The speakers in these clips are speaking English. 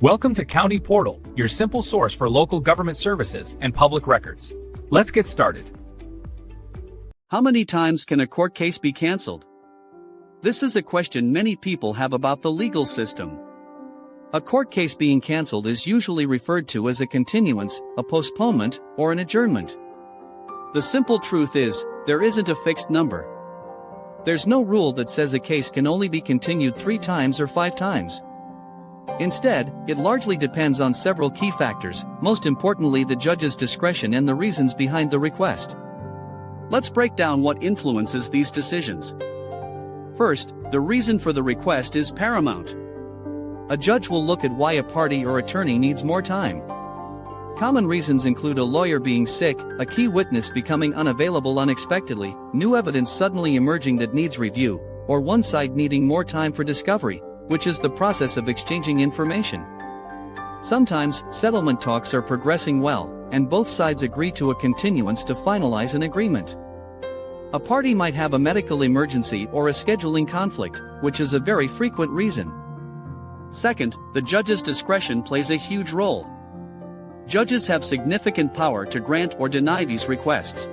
Welcome to County Portal, your simple source for local government services and public records. Let's get started. How many times can a court case be cancelled? This is a question many people have about the legal system. A court case being cancelled is usually referred to as a continuance, a postponement, or an adjournment. The simple truth is, there isn't a fixed number. There's no rule that says a case can only be continued 3 times or 5 times. Instead, it largely depends on several key factors, most importantly the judge's discretion and the reasons behind the request. Let's break down what influences these decisions. First, the reason for the request is paramount. A judge will look at why a party or attorney needs more time. Common reasons include a lawyer being sick, a key witness becoming unavailable unexpectedly, new evidence suddenly emerging that needs review, or one side needing more time for discovery, which is the process of exchanging information. Sometimes, settlement talks are progressing well, and both sides agree to a continuance to finalize an agreement. A party might have a medical emergency or a scheduling conflict, which is a very frequent reason. Second, the judge's discretion plays a huge role. Judges have significant power to grant or deny these requests.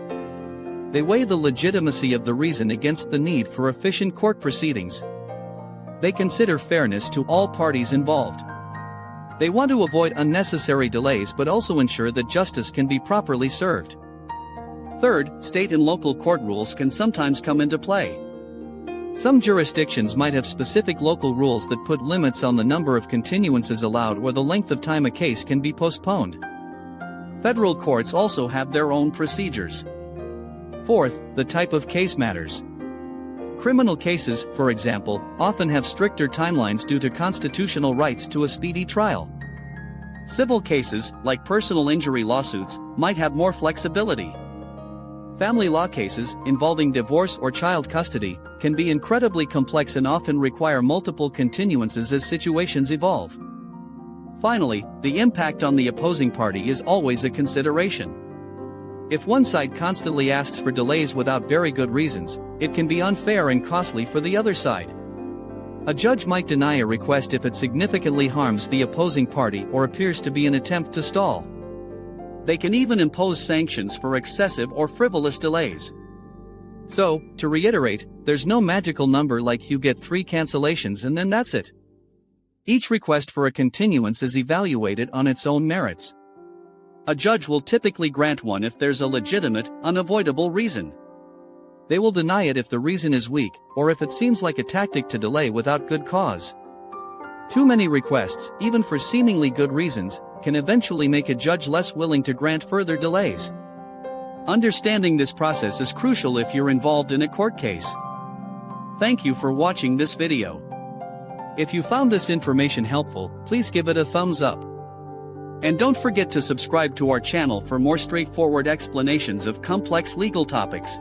They weigh the legitimacy of the reason against the need for efficient court proceedings. They consider fairness to all parties involved. They want to avoid unnecessary delays but also ensure that justice can be properly served. Third, state and local court rules can sometimes come into play. Some jurisdictions might have specific local rules that put limits on the number of continuances allowed or the length of time a case can be postponed. Federal courts also have their own procedures. Fourth, the type of case matters. Criminal cases, for example, often have stricter timelines due to constitutional rights to a speedy trial. Civil cases, like personal injury lawsuits, might have more flexibility. Family law cases, involving divorce or child custody, can be incredibly complex and often require multiple continuances as situations evolve. Finally, the impact on the opposing party is always a consideration. If one side constantly asks for delays without very good reasons, it can be unfair and costly for the other side. A judge might deny a request if it significantly harms the opposing party or appears to be an attempt to stall. They can even impose sanctions for excessive or frivolous delays. So, to reiterate, there's no magical number like you get 3 cancellations and then that's it. Each request for a continuance is evaluated on its own merits. A judge will typically grant one if there's a legitimate, unavoidable reason. They will deny it if the reason is weak, or if it seems like a tactic to delay without good cause. Too many requests, even for seemingly good reasons, can eventually make a judge less willing to grant further delays. Understanding this process is crucial if you're involved in a court case. Thank you for watching this video. If you found this information helpful, please give it a thumbs up. And don't forget to subscribe to our channel for more straightforward explanations of complex legal topics.